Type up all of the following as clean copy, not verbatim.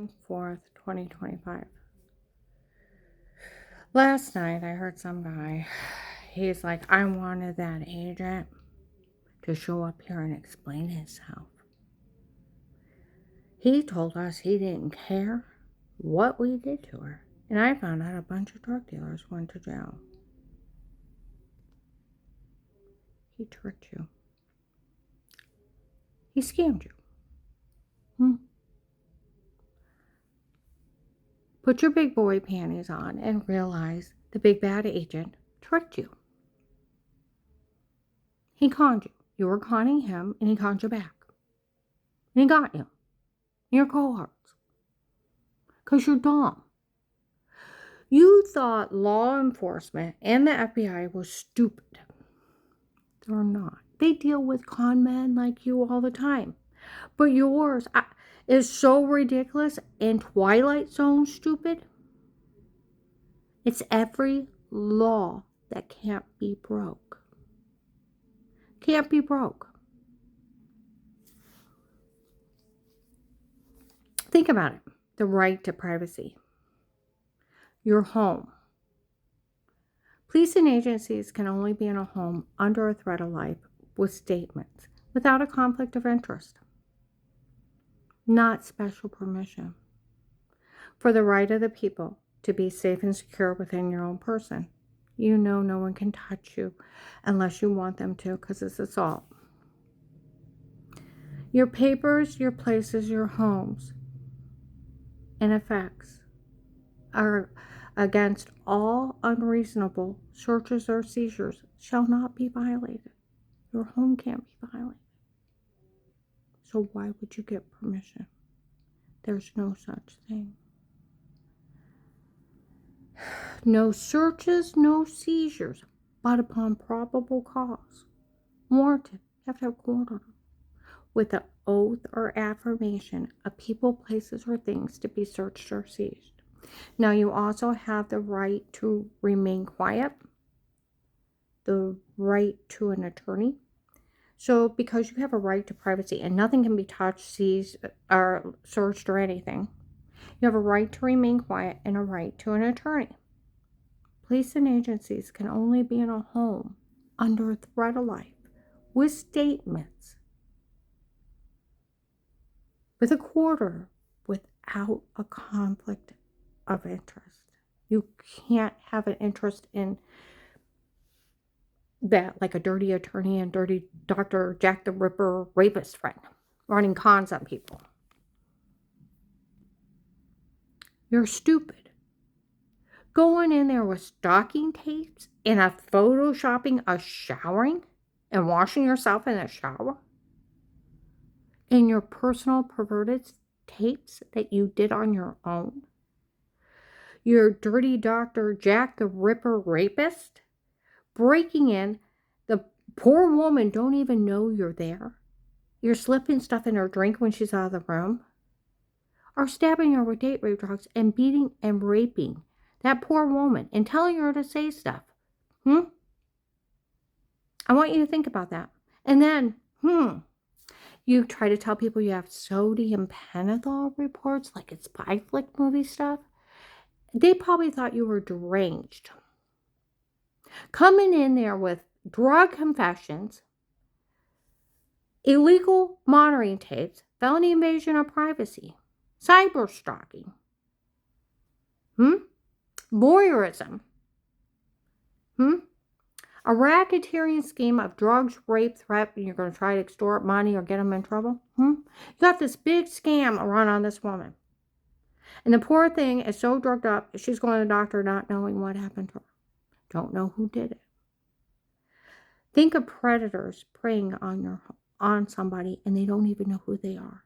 June 4th, 2025. Last night I heard some guy, he's like, I wanted that agent to show up here and explain himself. He told us he didn't care what we did to her. And I found out a bunch of drug dealers went to jail. He tricked you. He scammed you. Put your big boy panties on and realize the big bad agent tricked you. He conned you. You were conning him, and he conned you back. And he got you. Your cohorts. Because you're dumb. You thought law enforcement and the FBI was stupid. They're not. They deal with con men like you all the time. But yours is so ridiculous and Twilight Zone stupid. It's every law that can't be broke. Can't be broke. Think about it. The right to privacy. Your home. Police and agencies can only be in a home under a threat of life with statements without a conflict of interest. Not special permission. For the right of the people to be safe and secure within your own person. You know no one can touch you unless you want them to because it's assault. Your papers, your places, your homes, and effects are against all unreasonable searches or seizures shall not be violated. Your home can't be violated. So why would you get permission? There's no such thing. No searches, no seizures, but upon probable cause. Warranted. You have to have court order. With an oath or affirmation of people, places, or things to be searched or seized. Now, you also have the right to remain quiet, the right to an attorney. So, because you have a right to privacy and nothing can be touched, seized, or searched or anything, you have a right to remain quiet and a right to an attorney. Police and agencies can only be in a home under a threat of life with statements, with a court order, without a conflict of interest. You can't have an interest in that, like a dirty attorney and dirty Dr. Jack the Ripper rapist friend running cons on people. You're stupid. Going in there with stocking tapes and a photoshopping a showering and washing yourself in the shower and your personal perverted tapes that you did on your own. Your dirty Dr. Jack the Ripper rapist breaking in. The poor woman don't even know you're there. You're slipping stuff in her drink when she's out of the room. Or stabbing her with date rape drugs and beating and raping that poor woman and telling her to say stuff. I want you to think about that. And then, you try to tell people you have sodium pentothal reports like it's spy flick movie stuff. They probably thought you were deranged. Coming in there with drug confessions, illegal monitoring tapes, felony invasion of privacy, cyber stalking, voyeurism, a racketeering scheme of drugs, rape, threat, and you're going to try to extort money or get them in trouble. You got this big scam run on this woman. And the poor thing is so drugged up, she's going to the doctor not knowing what happened to her. Don't know who did it. Think of predators preying on somebody and they don't even know who they are.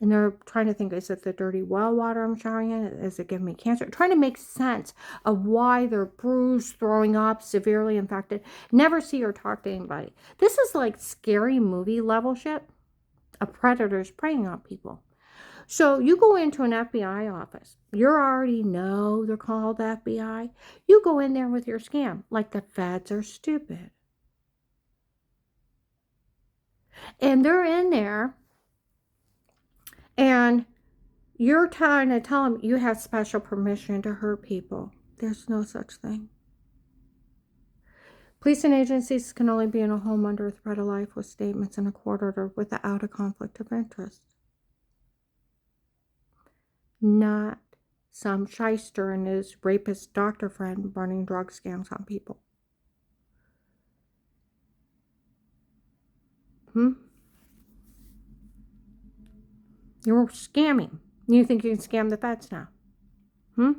And they're trying to think, is it the dirty well water I'm showering in? Is it giving me cancer? Trying to make sense of why they're bruised, throwing up, severely infected. Never see or talk to anybody. This is like scary movie level shit of predators preying on people. So you go into an FBI office. You already know they're called FBI. You go in there with your scam like the feds are stupid. And they're in there and you're trying to tell them you have special permission to hurt people. There's no such thing. Police and agencies can only be in a home under threat of life with statements in a court order without a conflict of interest. Not some shyster and his rapist doctor friend running drug scams on people. You're scamming. You think you can scam the feds now? I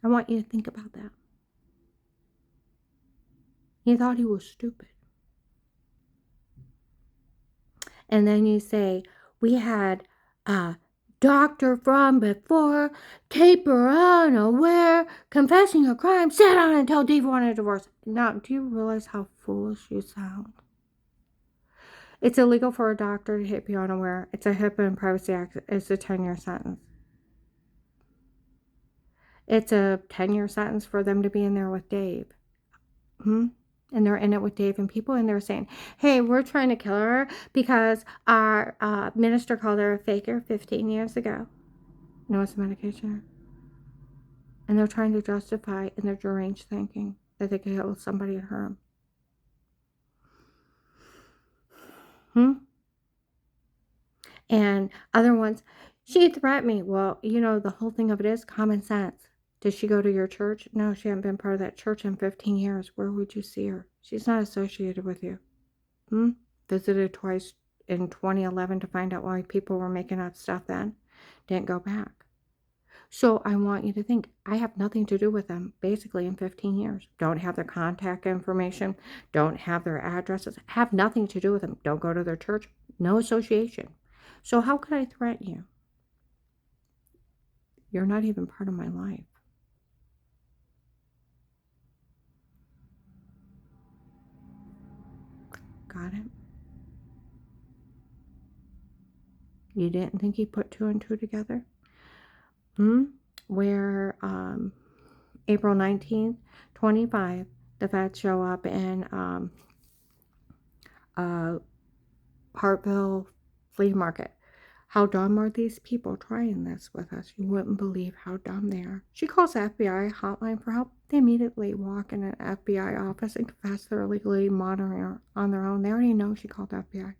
want you to think about that. He thought he was stupid. And then you say, we had a doctor from before, taper unaware, confessing a crime, sat on until Dave wanted a divorce. Now, do you realize how foolish you sound? It's illegal for a doctor to hit you unaware. It's a HIPAA and Privacy Act. It's a 10-year sentence. It's a 10-year sentence for them to be in there with Dave. And they're in it with Dave, and people in there saying, hey, we're trying to kill her because our minister called her a faker 15 years ago. No, it's a medication. And they're trying to justify in their deranged thinking that they could kill somebody and hurt them. And other ones, she threatened me. Well, you know, the whole thing of it is common sense. Did she go to your church? No, she hadn't been part of that church in 15 years. Where would you see her? She's not associated with you. Visited twice in 2011 to find out why people were making up stuff then. Didn't go back. So I want you to think, I have nothing to do with them, basically, in 15 years. Don't have their contact information. Don't have their addresses. Have nothing to do with them. Don't go to their church. No association. So how could I threaten you? You're not even part of my life. Got it? You didn't think he put 2 and 2 together? Where April 19th, 25, the feds show up in Hartville Flea Market. How dumb are these people trying this with us? You wouldn't believe how dumb they are. She calls the FBI hotline for help. They immediately walk in an FBI office and confess they're illegally monitoring her on their own. They already know she called the FBI.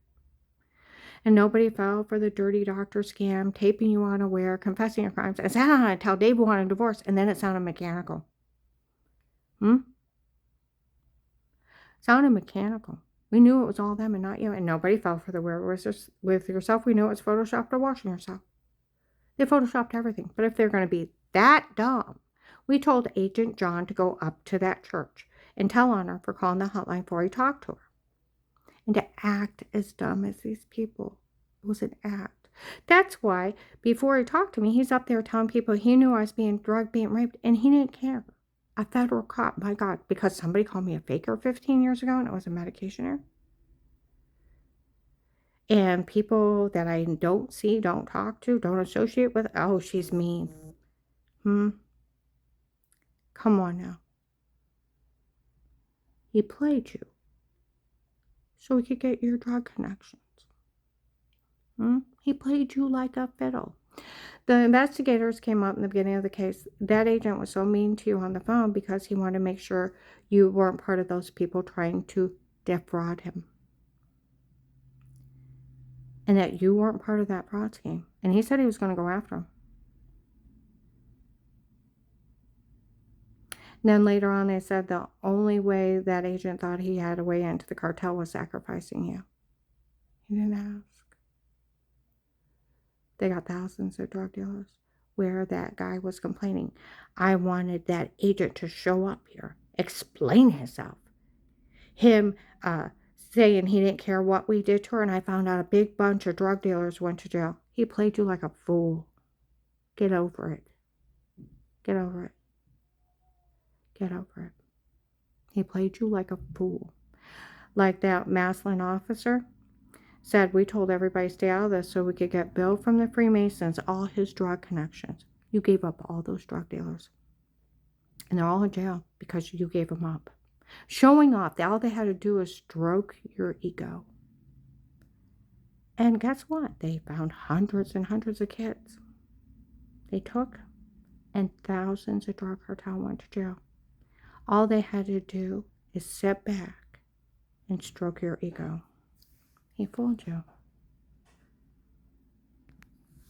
And nobody fell for the dirty doctor scam, taping you unaware, confessing your crimes, and sat on it until Dave wanted a divorce, and then it sounded mechanical. Sounded mechanical. We knew it was all them and not you, and nobody fell for the wear with yourself. We knew it was photoshopped or washing yourself. They photoshopped everything. But if they're going to be that dumb, we told Agent John to go up to that church and tell on her for calling the hotline before he talked to her. And to act as dumb as these people. It was an act. That's why, before he talked to me, he's up there telling people he knew I was being drugged, being raped, and he didn't care. A federal cop, my God, because somebody called me a faker 15 years ago and it was a medication error. And people that I don't see, don't talk to, don't associate with, oh, she's mean. Come on now. He played you so he could get your drug connections. He played you like a fiddle. The investigators came up in the beginning of the case. That agent was so mean to you on the phone because he wanted to make sure you weren't part of those people trying to defraud him. And that you weren't part of that fraud scheme. And he said he was going to go after him. And then later on they said the only way that agent thought he had a way into the cartel was sacrificing you. He didn't ask. They got thousands of drug dealers where that guy was complaining. I wanted that agent to show up here, explain himself. Him saying he didn't care what we did to her, and I found out a big bunch of drug dealers went to jail. He played you like a fool. Get over it. Get over it. Get over it. He played you like a fool. Like that Maslin officer said, we told everybody to stay out of this so we could get Bill from the Freemasons all his drug connections. You gave up all those drug dealers. And they're all in jail because you gave them up. Showing off. All they had to do is stroke your ego. And guess what? They found hundreds and hundreds of kids. they took, and thousands of drug cartel went to jail. All they had to do is sit back and stroke your ego. He fooled you.